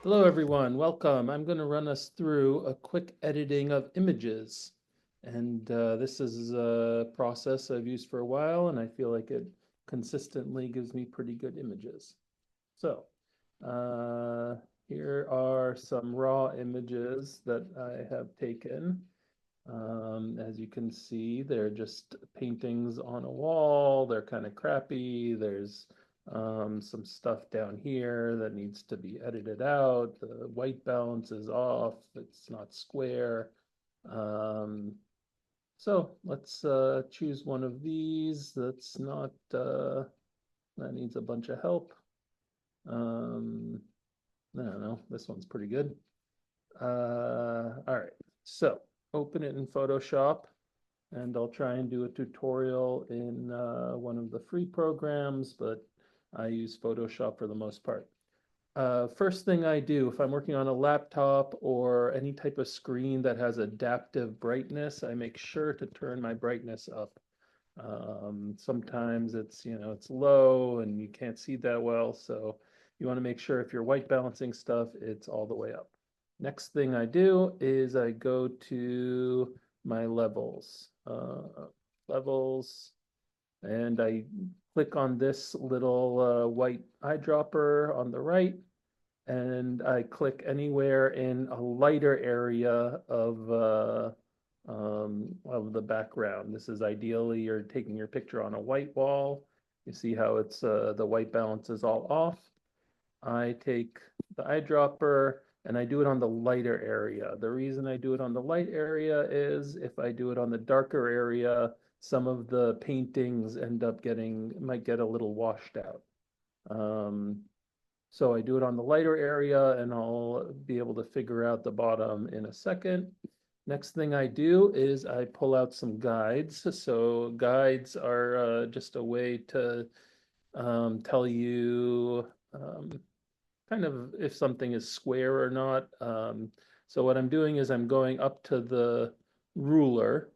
Hello, everyone. Welcome. I'm going to run us through a quick editing of images. And this is a process I've used for a while, and I feel like it consistently gives me pretty good images. So uh, here are some raw images that I have taken. As you can see, they're just paintings on a wall. They're kind of crappy. There's some stuff down here that needs to be edited out. The white balance is off. It's not square. Um, so let's choose one of these that's not, that needs a bunch of help. Um, I don't know. This one's pretty good. All right. So open it in Photoshop. And I'll try and do a tutorial in one of the free programs, but I use Photoshop for the most part. First thing I do, if I'm working on a laptop or any type of screen that has adaptive brightness, I make sure to turn my brightness up. Sometimes it's low and you can't see that well, so you want to make sure if you're white balancing stuff, it's all the way up. Next thing I do is I go to my levels, and I click on this little white eyedropper on the right, and I click anywhere in a lighter area of the background. This is ideally you're taking your picture on a white wall. You see how it's the white balance is all off. I take the eyedropper and I do it on the lighter area. The reason I do it on the light area is if I do it on the darker area, some of the paintings might get a little washed out. Um, so I do it on the lighter area and I'll be able to figure out the bottom in a second. Next thing I do is I pull out some guides. So guides are just a way to tell you kind of if something is square or not. So what I'm doing is I'm going up to the ruler.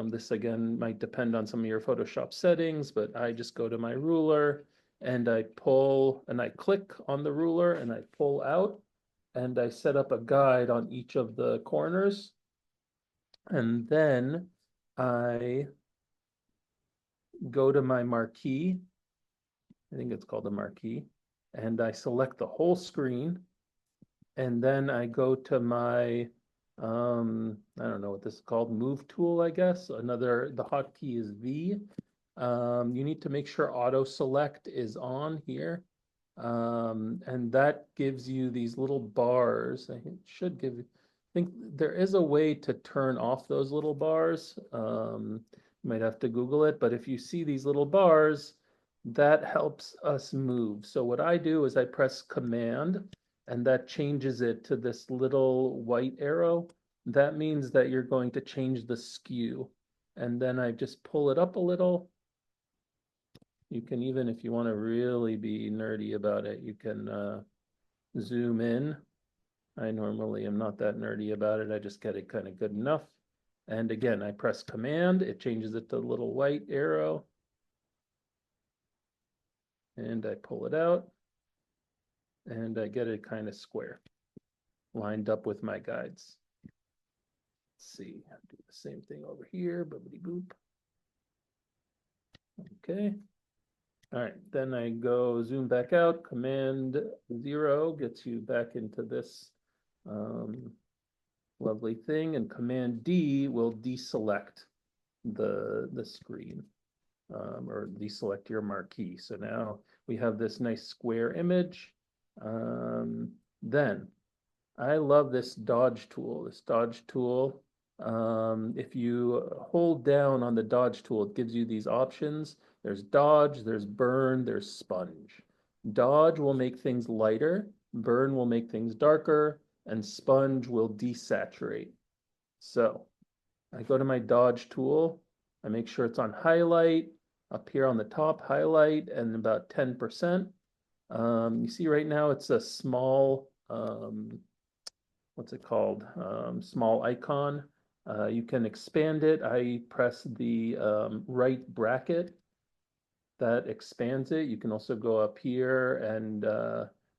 This again might depend on some of your Photoshop settings, but I just go to my ruler and I pull and I click on the ruler and I pull out and I set up a guide on each of the corners. And then I go to my marquee. I think it's called a marquee. And I select the whole screen. And then I go to my, I don't know what this is called, move tool, I guess. The hotkey is V. You need to make sure auto select is on here. And that gives you these little bars. I think there is a way to turn off those little bars. You might have to Google it, but if you see these little bars, that helps us move. So what I do is I press Command, and that changes it to this little white arrow. That means that you're going to change the skew. And then I just pull it up a little. You can even, if you want to really be nerdy about it, you can zoom in. I normally am not that nerdy about it. I just get it kind of good enough. And again, I press Command, it changes it to a little white arrow. And I pull it out and I get it kind of square, lined up with my guides. Let's see, I'll do the same thing over here, boopity boop. Okay. All right, then I go zoom back out, Command 0 gets you back into this lovely thing, and Command D will deselect the screen or deselect your marquee. So now we have this nice square image. Then I love this dodge tool. If you hold down on the dodge tool, it gives you these options. There's dodge, there's burn, there's sponge. Dodge will make things lighter, burn will make things darker, and sponge will desaturate. So I go to my dodge tool, I make sure it's on highlight, up here on the top, highlight, and about 10%. You see right now it's a small, what's it called? Small icon. You can expand it. I press the right bracket that expands it. You can also go up here and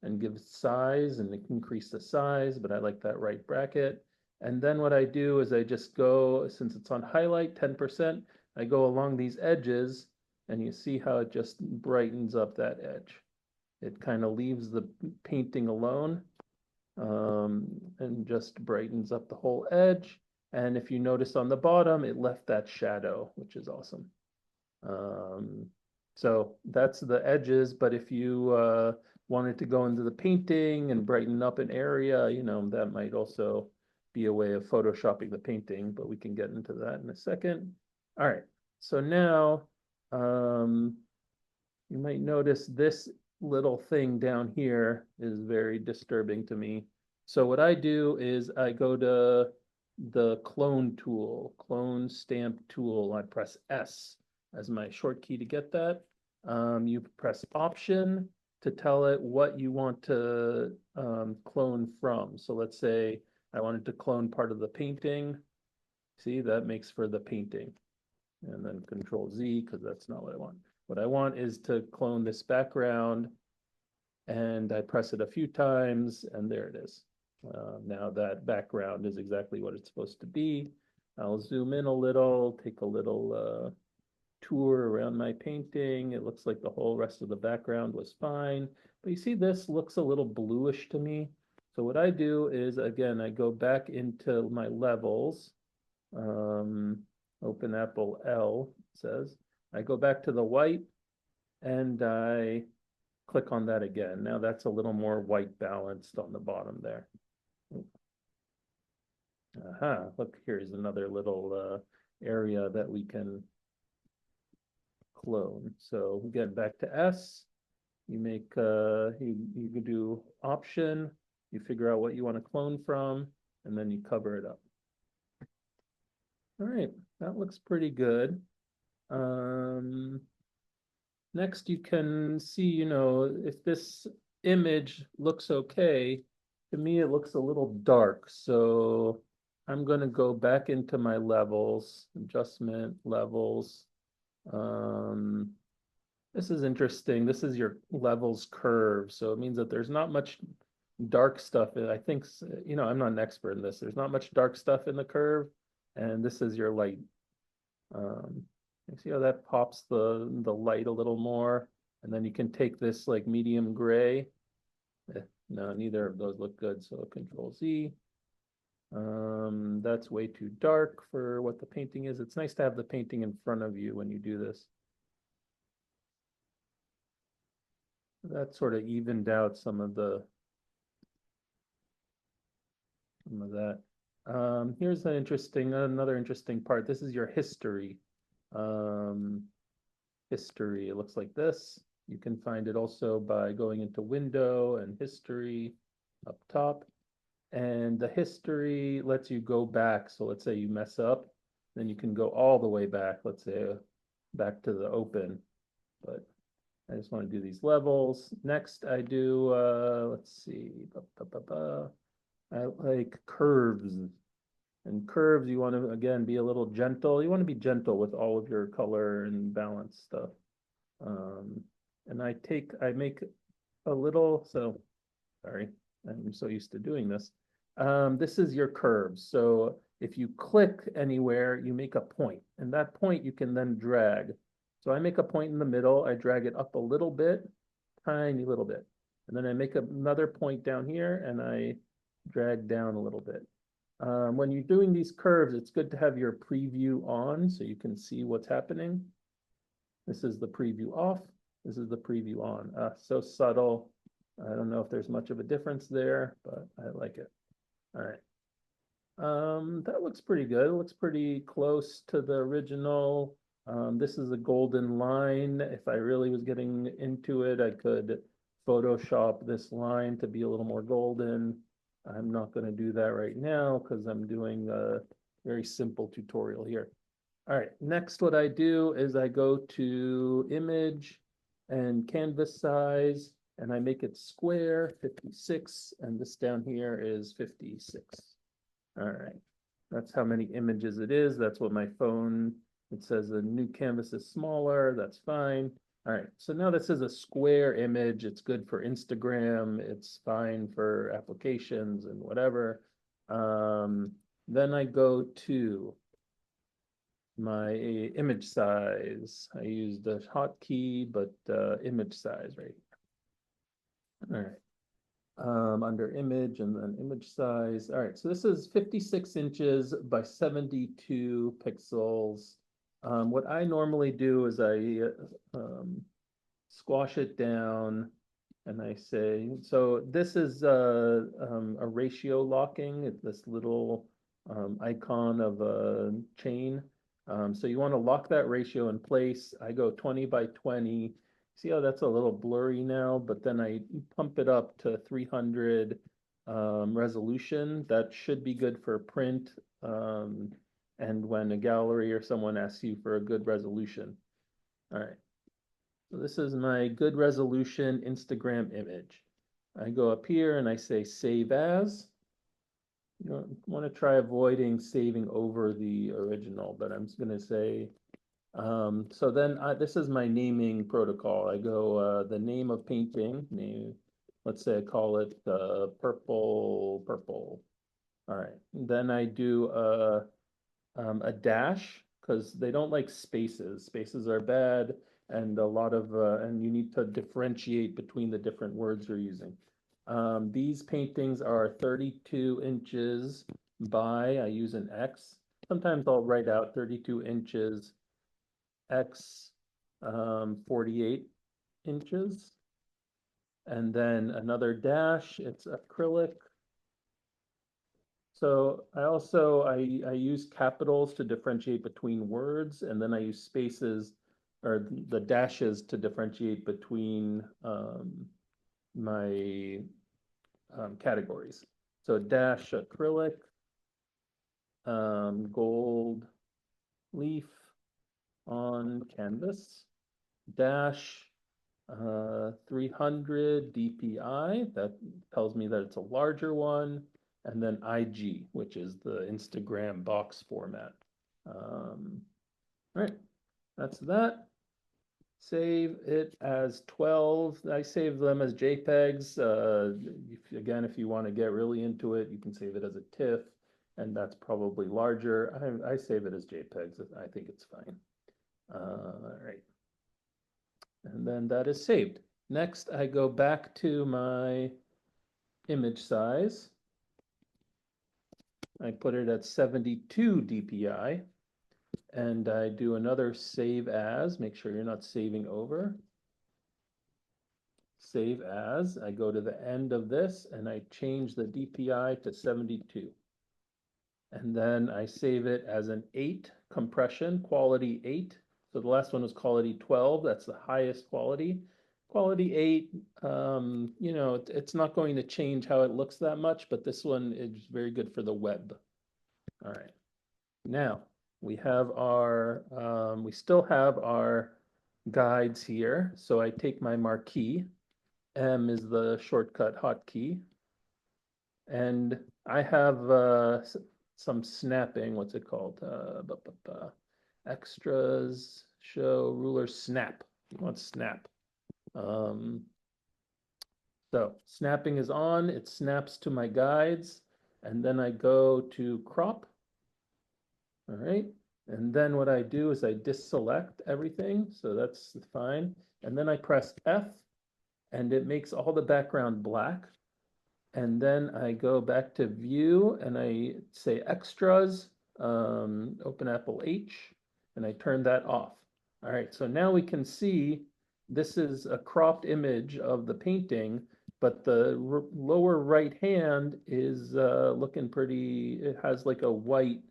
and give size and increase the size, but I like that right bracket. And then what I do is I just go, since it's on highlight 10%, I go along these edges and you see how it just brightens up that edge. It kind of leaves the painting alone and just brightens up the whole edge. And if you notice on the bottom, it left that shadow, which is awesome. So that's the edges, but if you wanted to go into the painting and brighten up an area, you know, that might also be a way of photoshopping the painting, but we can get into that in a second. All right, so now you might notice this little thing down here is very disturbing to me. So what I do is I go to the clone tool, clone stamp tool. I press S as my short key to get that. You press Option to tell it what you want to clone from. So let's say I wanted to clone part of the painting. See, that makes for the painting. And then Control Z, because that's not what I want. What I want is to clone this background, and I press it a few times, and there it is. Now that background is exactly what it's supposed to be. I'll zoom in a little, take a little tour around my painting. It looks like the whole rest of the background was fine. But you see, this looks a little bluish to me. So what I do is, again, I go back into my levels. Open Apple L says. I go back to the white and I click on that again. Now that's a little more white balanced on the bottom there. Aha, look, here's another little area that we can clone. So we get back to S. You make you can do Option. You figure out what you want to clone from, and then you cover it up. All right, that looks pretty good. Next, you can see, you know, if this image looks okay, to me it looks a little dark. So I'm going to go back into my levels, adjustment levels. This is interesting. This is your levels curve. So it means that there's not much dark stuff. I think, you know, I'm not an expert in this. There's not much dark stuff in the curve. And this is your light. You see how that pops the light a little more? And then you can take this like medium gray. No, neither of those look good. So Control Z. That's way too dark for what the painting is. It's nice to have the painting in front of you when you do this. That sort of evened out some of that. Here's another interesting part. This is your history. History, it looks like this. You can find it also by going into Window and History up top. And the history lets you go back. So let's say you mess up, then you can go all the way back. Let's say back to the open. But I just want to do these levels. Next, I do, let's see, I like curves. And curves, you want to, again, be a little gentle. You want to be gentle with all of your color and balance stuff. And I make a little, sorry, I'm so used to doing this. This is your curves. So if you click anywhere, you make a point, and that point you can then drag. So I make a point in the middle, I drag it up a little bit, tiny little bit. And then I make another point down here and I drag down a little bit. When you're doing these curves, it's good to have your preview on so you can see what's happening. This is the preview off. This is the preview on. So subtle. I don't know if there's much of a difference there, but I like it. All right. That looks pretty good. It looks pretty close to the original. This is a golden line. If I really was getting into it, I could Photoshop this line to be a little more golden. I'm not going to do that right now because I'm doing a very simple tutorial here. All right, next what I do is I go to Image and Canvas size, and I make it square, 56, and this down here is 56. All right, that's how many images it is. That's what my phone, it says the new canvas is smaller, that's fine. All right, so now this is a square image. It's good for Instagram. It's fine for applications and whatever. Then I go to my image size. I use the hotkey, but image size right here. All right. Under image and then image size. All right, so this is 56 inches by 72 pixels. What I normally do is I squash it down and I say, so this is a ratio locking, this little icon of a chain. So you want to lock that ratio in place. I go 20 by 20. See how that's a little blurry now, but then I pump it up to 300 resolution. That should be good for print. And when a gallery or someone asks you for a good resolution. All right. So this is my good resolution Instagram image. I go up here and I say save as. You want to try avoiding saving over the original, but I'm just going to say, so then this is my naming protocol. I go the name of painting, name, let's say I call it purple. All right. Then I do a dash because they don't like spaces. Spaces are bad, and a lot of and you need to differentiate between the different words you're using. These paintings are 32 inches by, I use an X. Sometimes I'll write out 32 inches X 48 inches. And then another dash, it's acrylic. So I use capitals to differentiate between words, and then I use spaces or the dashes to differentiate between my categories. So dash acrylic, gold leaf on canvas, dash 300 DPI. That tells me that it's a larger one. And then IG, which is the Instagram box format. All right, that's that. Save it as 12. I save them as JPEGs. Again, if you want to get really into it, you can save it as a TIFF, and that's probably larger. I save it as JPEGs. I think it's fine. All right. And then that is saved. Next, I go back to my image size. I put it at 72 DPI. And I do another save as, make sure you're not saving over. Save as, I go to the end of this and I change the DPI to 72. And then I save it as an 8 compression, quality 8. So the last one was quality 12, that's the highest quality. Quality 8, you know, it's not going to change how it looks that much, but this one is very good for the web. All right. Now, we have our, we still have our guides here. So I take my marquee. M is the shortcut hotkey. And I have some snapping, what's it called? Extras, show, ruler, snap. You want snap. So snapping is on, it snaps to my guides. And then I go to crop. All right. And then what I do is I deselect everything. So that's fine. And then I press F and it makes all the background black. And then I go back to view and I say extras, open Apple H, and I turn that off. All right, so now we can see this is a cropped image of the painting, but the lower right hand is looking pretty, it has like a white,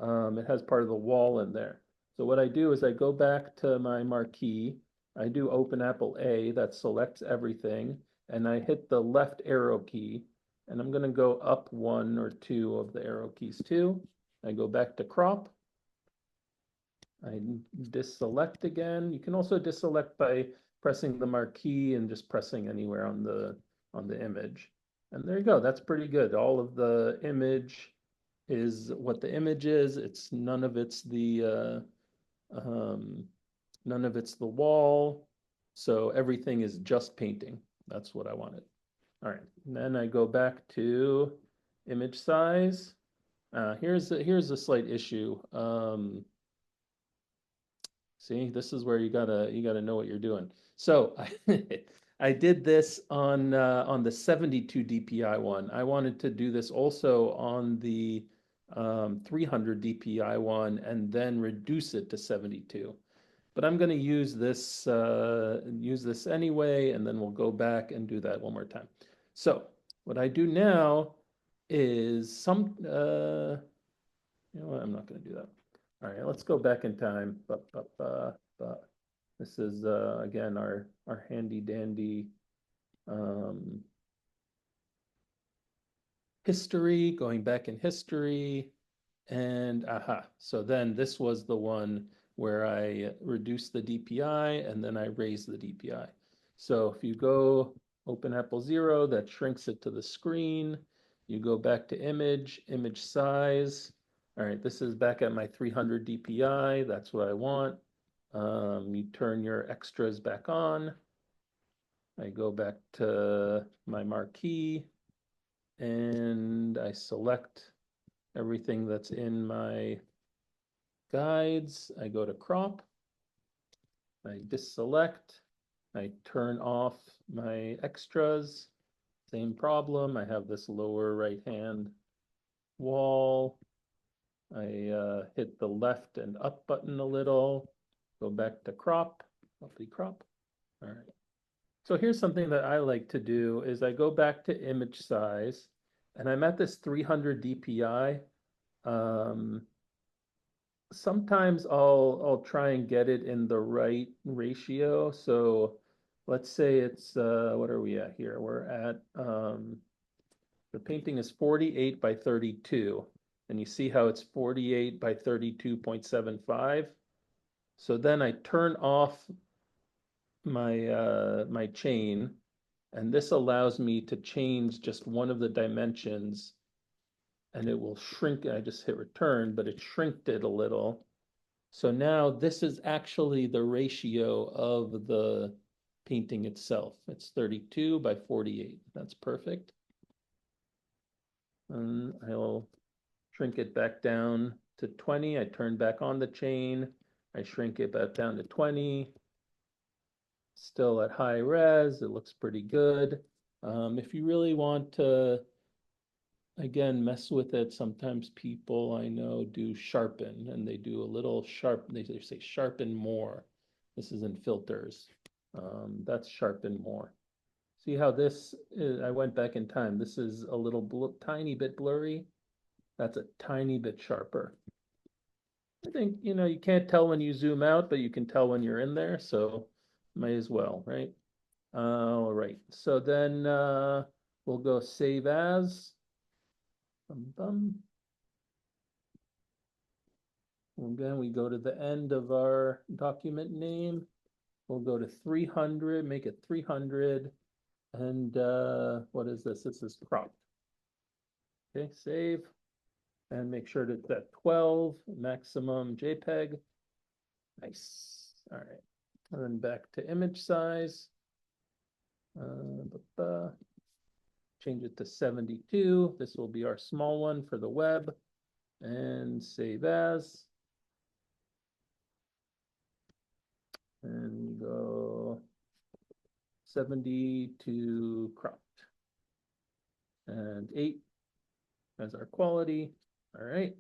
it has part of the wall in there. So what I do is I go back to my marquee, I do open Apple A, that selects everything, and I hit the left arrow key, and I'm going to go up 1 or 2 of the arrow keys too. I go back to crop. I deselect again. You can also deselect by pressing the marquee and just pressing anywhere on the image. And there you go. That's pretty good. All of the image is what the image is. It's none of it's the wall. So everything is just painting. That's what I wanted. All right, and then I go back to image size. Here's a slight issue. See, this is where you gotta know what you're doing. So I did this on the 72 DPI one. I wanted to do this also on the 300 DPI one and then reduce it to 72. But I'm going to use this anyway, and then we'll go back and do that one more time. So what I do now is you know what, I'm not going to do that. All right, let's go back in time. This is again our handy dandy um, history, going back in history, and aha. So then this was the one where I reduced the DPI and then I raised the DPI. So if you go open Apple Zero, that shrinks it to the screen. You go back to image size. All right, this is back at my 300 DPI. That's what I want. You turn your extras back on. I go back to my marquee and I select everything that's in my guides. I go to crop. I deselect. I turn off my extras. Same problem. I have this lower right hand wall. I hit the left and up button a little. Go back to crop. Hopefully crop. All right. So here's something that I like to do is I go back to image size and I'm at this 300 DPI. Sometimes I'll try and get it in the right ratio. So let's say it's what are we at here? We're at the painting is 48 by 32. And you see how it's 48 by 32.75. So then I turn off my chain, and this allows me to change just one of the dimensions and it will shrink. I just hit return, but it shrinked it a little. So now this is actually the ratio of the painting itself. It's 32 by 48. That's perfect. And I'll shrink it back down to 20. I turn back on the chain. I shrink it back down to 20. Still at high res. It looks pretty good. If you really want to, again, mess with it, sometimes people I know do sharpen and they do a little sharp, they say sharpen more. This is in filters. That's sharpen more. See how this is, I went back in time. This is a little tiny bit blurry. That's a tiny bit sharper. I think, you know, you can't tell when you zoom out, but you can tell when you're in there. So might as well, right? All right. So then we'll go save as. Bum, bum. Again, we go to the end of our document name. We'll go to 300, make it 300. And what is this? This is cropped. Okay, save. And make sure that that 12 maximum JPEG. Nice. All right. And then back to image size. Change it to 72. This will be our small one for the web. And save as. And go 70 to cropped. And 8 as our quality. All right.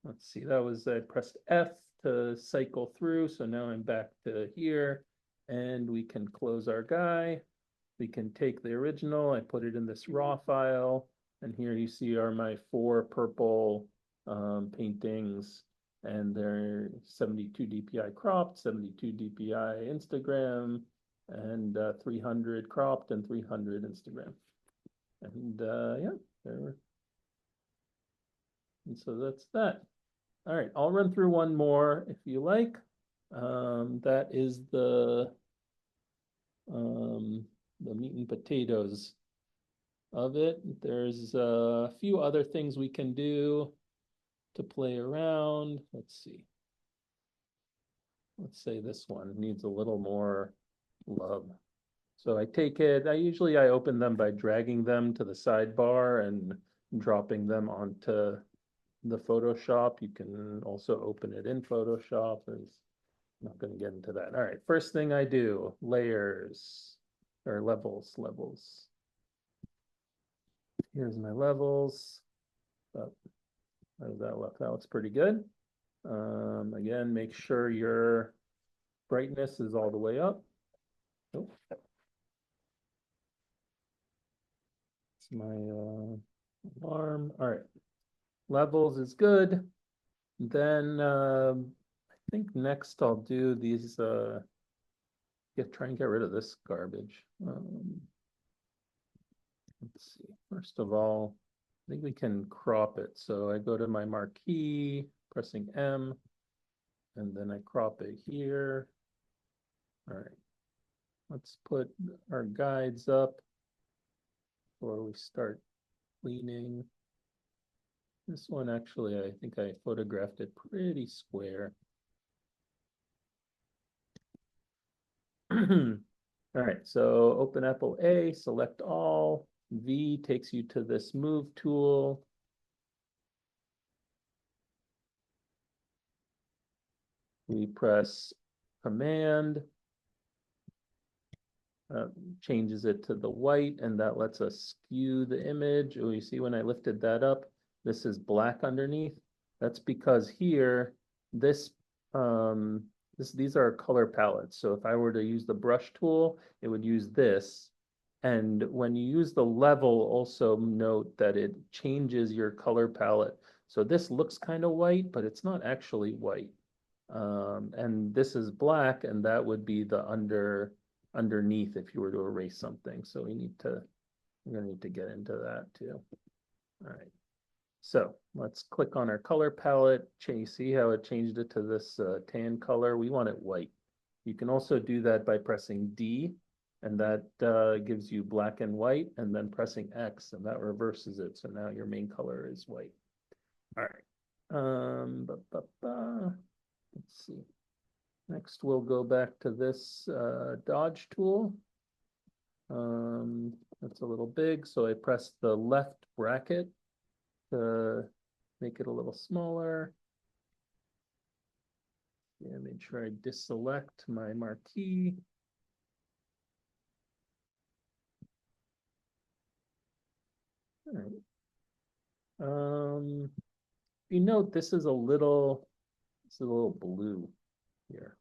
Let's see, that was, I pressed F to cycle through. So now I'm back to here and we can close our guy. We can take the original, I put it in this raw file. And here you see are my 4 purple paintings, and they're 72 DPI cropped, 72 DPI Instagram, and 300 cropped and 300 Instagram. And yeah, there. And so that's that. All right, I'll run through one more if you like. That is the meat and potatoes of it. There's a few other things we can do to play around. Let's see. let's say this one needs a little more love. So I take it, I open them by dragging them to the sidebar and dropping them onto the Photoshop. You can also open it in Photoshop. I'm not going to get into that. All right, first thing I do, layers or levels. Here's my levels. Oh, how does that look? That looks pretty good. Again, make sure your brightness is all the way up. Oh. It's my alarm. All right, levels is good. Then I think next I'll do these. Try and get rid of this garbage. Let's see. First of all, I think we can crop it. So I go to my marquee, pressing M, and then I crop it here. All right. Let's put our guides up before we start cleaning. This one actually, I think I photographed it pretty square. All right, so open Apple A, select all. V takes you to this move tool. We press Command, changes it to the white, and that lets us skew the image. Oh, you see when I lifted that up, this is black underneath. That's because here, these are color palettes. So if I were to use the brush tool, it would use this. And when you use the level, also note that it changes your color palette. So this looks kind of white, but it's not actually white. And this is black, and that would be the underneath if you were to erase something. So we're gonna need to get into that too. All right. So let's click on our color palette. See how it changed it to this tan color? We want it white. You can also do that by pressing D, and that gives you black and white, and then pressing X, and that reverses it. So now your main color is white. All right. Let's see. Next, we'll go back to this dodge tool. That's a little big, so I press the left bracket to make it a little smaller. Yeah, make sure I deselect my marquee. All right. You note this is a little blue here.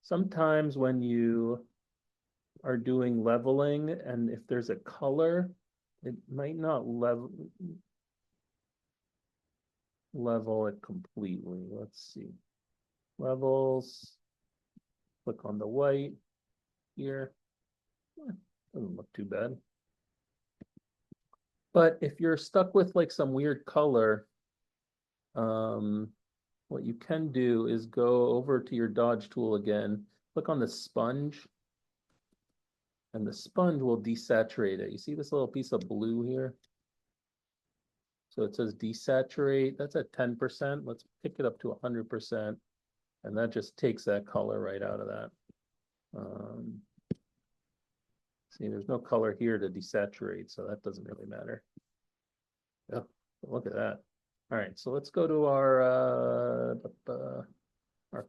Sometimes when you are doing leveling, and if there's a color, it might not level it completely. Let's see. Levels, click on the white here. Doesn't look too bad. But if you're stuck with like some weird color, what you can do is go over to your dodge tool again, click on the sponge, and the sponge will desaturate it. You see this little piece of blue here? So it says desaturate, that's at 10%. Let's pick it up to 100%. And that just takes that color right out of that. See, there's no color here to desaturate, so that doesn't really matter. Oh, look at that. All right, so let's go to our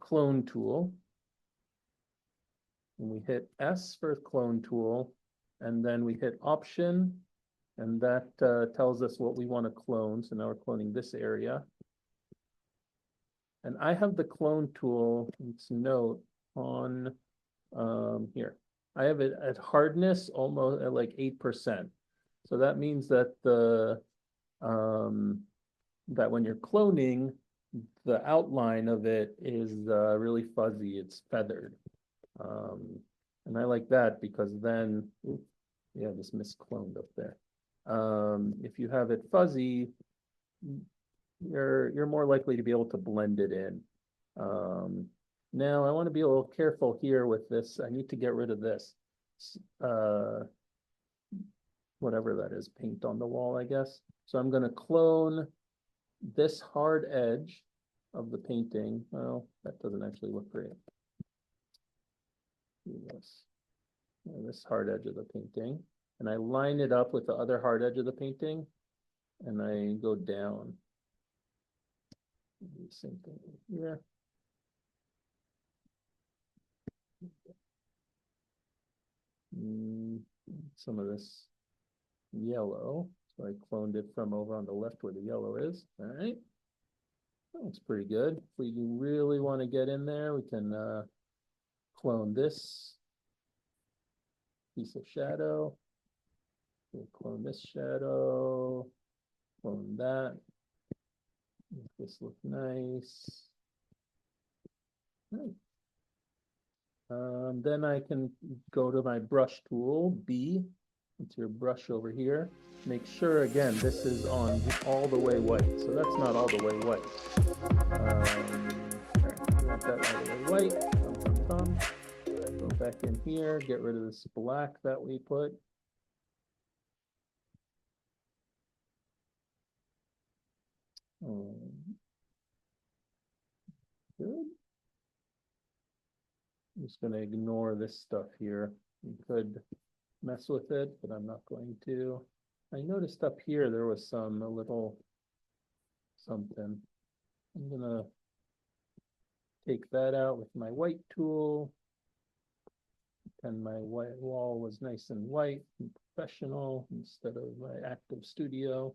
clone tool. And we hit S for clone tool, and then we hit Option, and that tells us what we want to clone. So now we're cloning this area. And I have the clone tool, let's note, on here. I have it at hardness almost at like 8%. So that means that that when you're cloning, the outline of it is really fuzzy, it's feathered. And I like that because then, yeah, this miscloned up there. If you have it fuzzy, you're more likely to be able to blend it in. Now I want to be a little careful here with this. I need to get rid of this. Whatever that is, paint on the wall, I guess. So I'm going to clone this hard edge of the painting. Well, that doesn't actually look great. this hard edge of the painting, and I line it up with the other hard edge of the painting, and I go down. Same thing here. Some of this yellow, so I cloned it from over on the left where the yellow is. All right, that's pretty good. If we really want to get in there, we can clone this piece of shadow. We'll clone this shadow, clone that. Make this look nice. Right. Then I can go to my brush tool, B. It's your brush over here. Make sure, again, this is on all the way white. So that's not all the way white. We want that all the way white. Go back in here, get rid of this black that we put. Good. I'm just going to ignore this stuff here. You could mess with it, but I'm not going to. I noticed up here there was a little something. I'm going to take that out with my white tool. And my white wall was nice and white and professional instead of my active studio.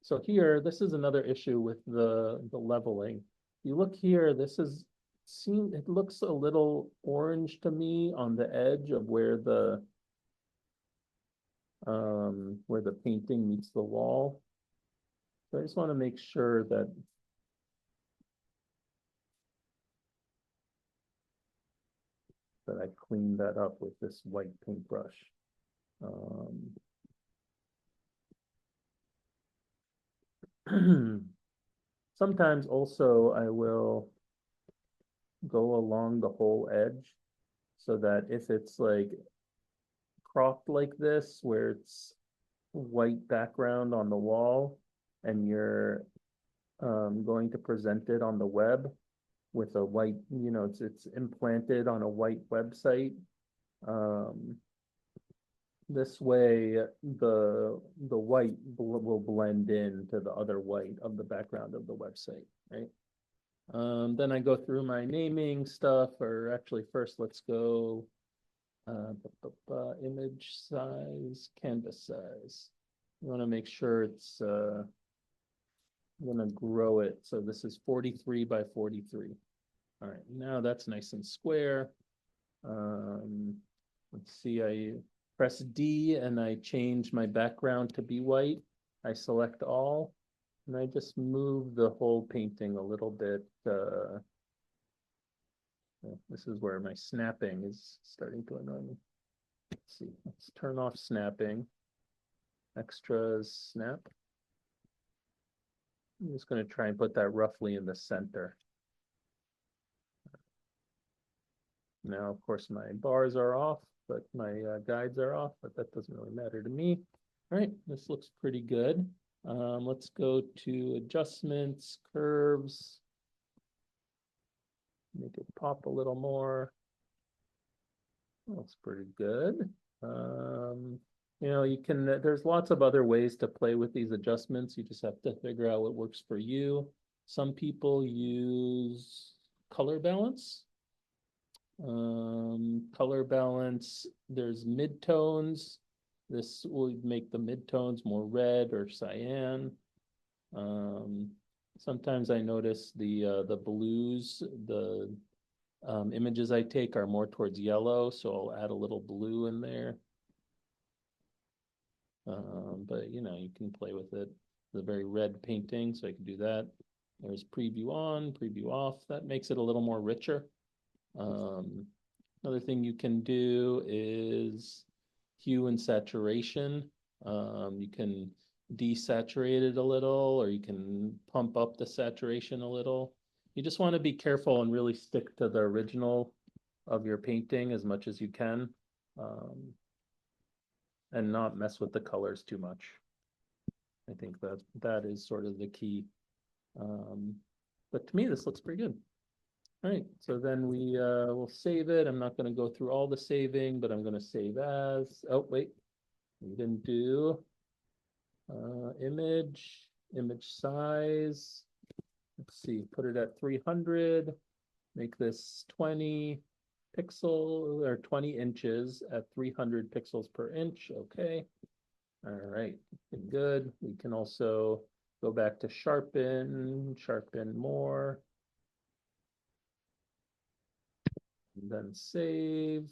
So here, this is another issue with the leveling. You look here, it looks a little orange to me on the edge of where the painting meets the wall. So I just want to make sure that I clean that up with this white paintbrush. Sometimes also I will go along the whole edge so that if it's like cropped like this, where it's white background on the wall and you're going to present it on the web with a white, it's implanted on a white website. This way the white will blend in to the other white of the background of the website, right? Then I go through my naming stuff, or actually first let's go image size, canvas size. You want to make sure it's I'm going to grow it. So this is 43 by 43. All right, now that's nice and square. Let's see, I press D and I change my background to be white. I select all, and I just move the whole painting a little bit. This is where my snapping is starting to annoy me. Let's see, let's turn off snapping. Extras, snap. I'm just going to try and put that roughly in the center. Now, of course, my bars are off, but my guides are off, but that doesn't really matter to me. All right, this looks pretty good. Let's go to adjustments, curves. Make it pop a little more. Looks pretty good. You can, there's lots of other ways to play with these adjustments. You just have to figure out what works for you. Some people use color balance. Color balance, there's midtones. This will make the midtones more red or cyan. Sometimes I notice the blues, the images I take are more towards yellow, so I'll add a little blue in there. But you can play with it. It's a very red painting, so I can do that. There's preview on, preview off. That makes it a little more richer. Another thing you can do is hue and saturation. You can desaturate it a little, or you can pump up the saturation a little. You just want to be careful and really stick to the original of your painting as much as you can, and not mess with the colors too much. I think that is sort of the key. But to me, this looks pretty good. All right, so then we will save it. I'm not going to go through all the saving, but I'm going to save as. Oh, wait, we didn't do image size. Let's see, put it at 300. Make this 20 pixel or 20 inches at 300 pixels per inch. Okay. All right, good. We can also go back to sharpen more, and then save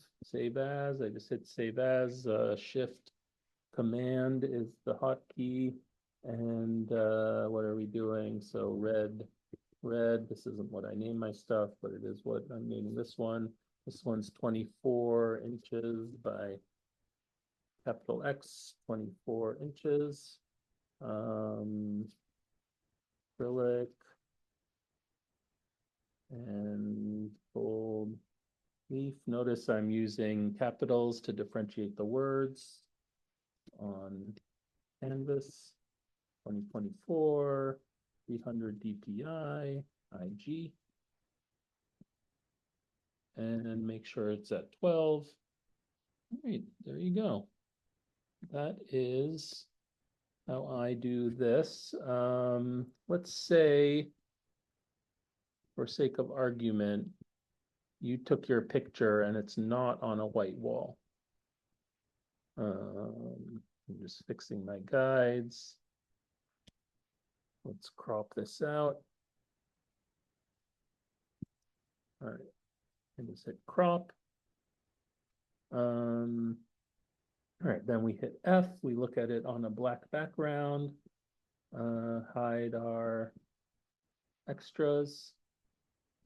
as. I just hit save as. Shift command is the hotkey. And what are we doing? So red. This isn't what I name my stuff, but it is what I'm naming this one. This one's 24 inches by capital X, 24 inches. Acrylic and bold leaf. Notice I'm using capitals to differentiate the words on canvas. 2024, 300 DPI, IG. And make sure it's at 12. All right, there you go. That is how I do this. Let's say, for sake of argument, you took your picture and it's not on a white wall. I'm just fixing my guides. Let's crop this out. All right, and just hit crop. All right, then we hit F. We look at it on a black background. Hide our extras.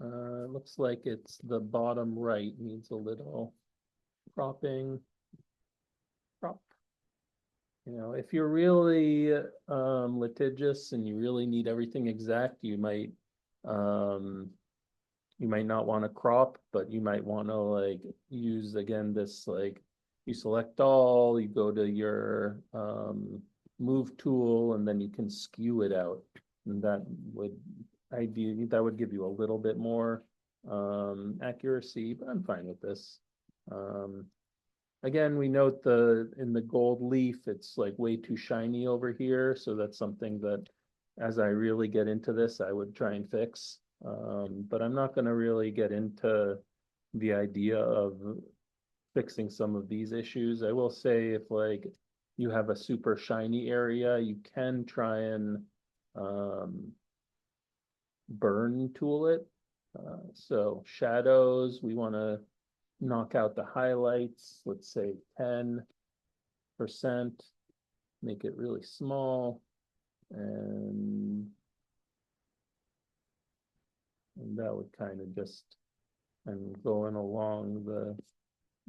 Looks like it's the bottom right, needs a little cropping. Crop. You know, if you're really litigious and you really need everything exact, you might not want to crop, but you might want to like use again this like you select all, you go to your move tool, and then you can skew it out, and that would give you a little bit more accuracy, but I'm fine with this. Again, we note in the gold leaf, it's like way too shiny over here, so that's something that as I really get into this, I would try and fix. But I'm not going to really get into the idea of fixing some of these issues. I will say if like you have a super shiny area, you can try and burn tool it. So shadows, we want to knock out the highlights, let's say 10%, make it really small, and that would kind of just, I'm going along the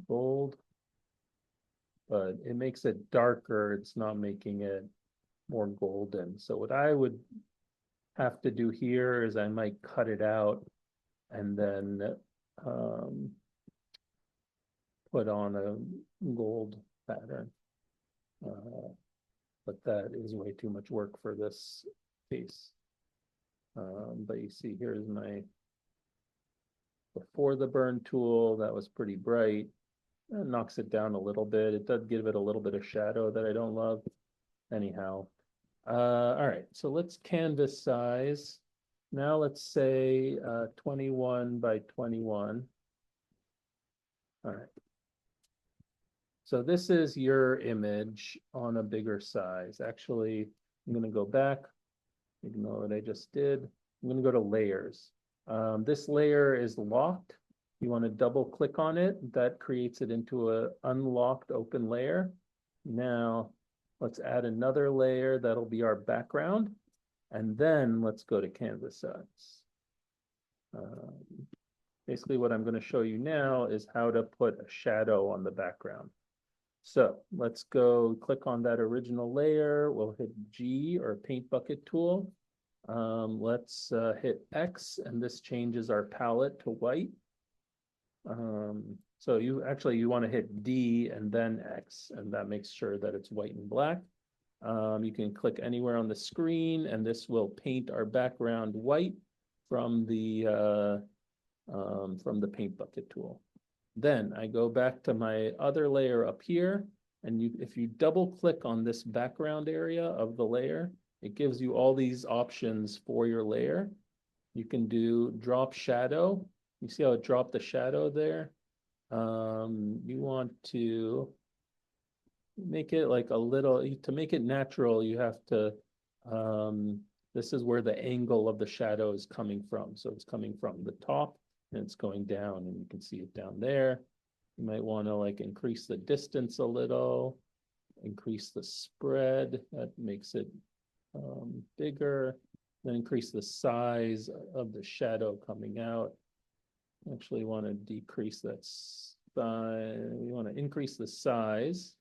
gold, but it makes it darker, it's not making it more golden. So what I would have to do here is I might cut it out and then put on a gold pattern. But that is way too much work for this case. But you see, here's my, before the burn tool, that was pretty bright. It knocks it down a little bit. It does give it a little bit of shadow that I don't love. Anyhow, all right, so let's canvas size. Now let's say 21 by 21. All right. So this is your image on a bigger size. Actually, I'm going to go back, ignore what I just did. I'm going to go to layers. This layer is locked. You want to double click on it. That creates it into an unlocked open layer. Now, let's add another layer. That'll be our background. And then let's go to canvas size. Basically, what I'm going to show you now is how to put a shadow on the background. So let's go click on that original layer. We'll hit G or paint bucket tool. Let's hit X, and this changes our palette to white. So you want to hit D and then X, and that makes sure that it's white and black. You can click anywhere on the screen, and this will paint our background white from the from the paint bucket tool. Then I go back to my other layer up here, and if you double click on this background area of the layer, it gives you all these options for your layer. You can do drop shadow. You see how it dropped the shadow there? You want to make it like a little, to make it natural, you have to, this is where the angle of the shadow is coming from. So it's coming from the top and it's going down, and you can see it down there. You might want to like increase the distance a little, increase the spread. That makes it bigger. Then increase the size of the shadow coming out. Actually want to decrease that size. We want to increase the size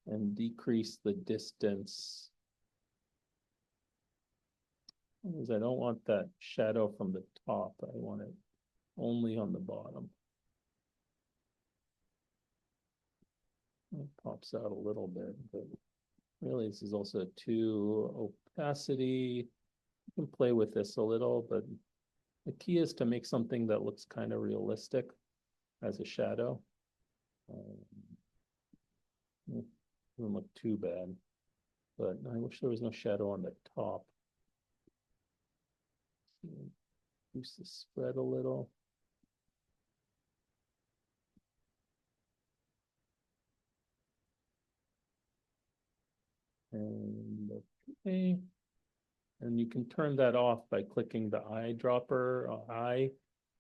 and decrease the distance, because I don't want that shadow from the top. I want it only on the bottom. It pops out a little bit, but really this is also too opacity. You can play with this a little, but the key is to make something that looks kind of realistic as a shadow. Doesn't look too bad, but I wish there was no shadow on the top. Reduce the spread a little. And okay. And you can turn that off by clicking the eyedropper,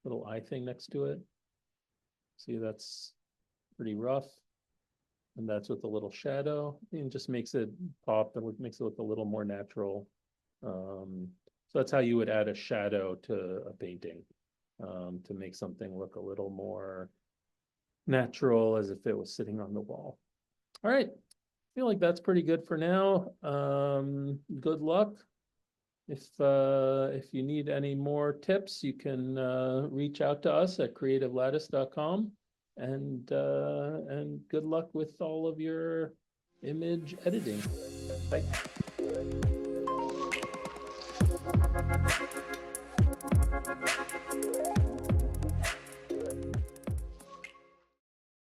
little eye thing next to it. See, that's pretty rough. And that's with a little shadow. It just makes it pop, and makes it look a little more natural. So that's how you would add a shadow to a painting, to make something look a little more natural, as if it was sitting on the wall. All right, I feel like that's pretty good for now. Good luck. If you need any more tips, you can reach out to us at creativelattice.com, and good luck with all of your image editing. Bye.